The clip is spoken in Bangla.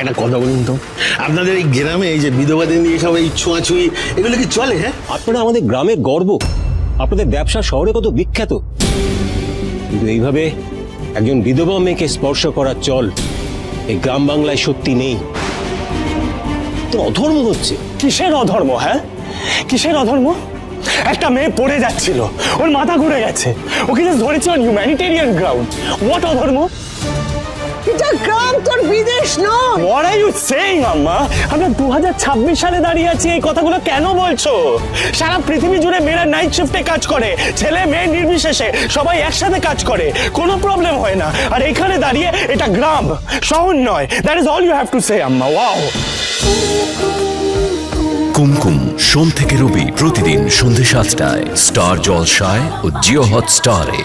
একটা কথা বলুন তো, আপনাদের এই গ্রামে এই যে বিধবাদের নিয়ে সব এই ছোঁয়াছুঁয়ি এগুলো কি চলে? হ্যাঁ, আপনারা আমাদের গ্রামের গর্ব, আপনাদের ব্যবসা শহরে কত বিখ্যাত, কিন্তু এইভাবে একজন বিধবা মেয়েকে স্পর্শ করার চল এই গ্রাম বাংলায় সত্যি নেই। তো অধর্ম হচ্ছে। কিসের অধর্ম? হ্যাঁ, কিসের অধর্ম? একটা মেয়ে পড়ে যাচ্ছিল, ওর মাথা ঘুরে গেছে, ওকে জাস্ট ধরেছে অন হিউম্যানিটেরিয়ান গ্রাউন্ড। হোয়াট অধর্ম? এটা গ্রাম, তোর বিদেশ নয়। What are you saying, আম্মা? আমরা 2026 সালে দাঁড়িয়ে আছি, এই কথাগুলো কেন বলছো? সারা পৃথিবী জুড়ে মেয়েরা নাইট শিফটে কাজ করে, ছেলে মেয়ে নির্বিশেষে সবাই একসাথে কাজ করে, কোনো প্রবলেম হয় না। আর এখানে দাঁড়িয়ে এটা গ্রাম, শহর নয়। That is all you have to say, আম্মা। ওয়াও। কুমকুম, সোম থেকে রবি প্রতিদিন সন্ধ্যে 7টায় স্টার জলসায় ও জিও হটস্টারে।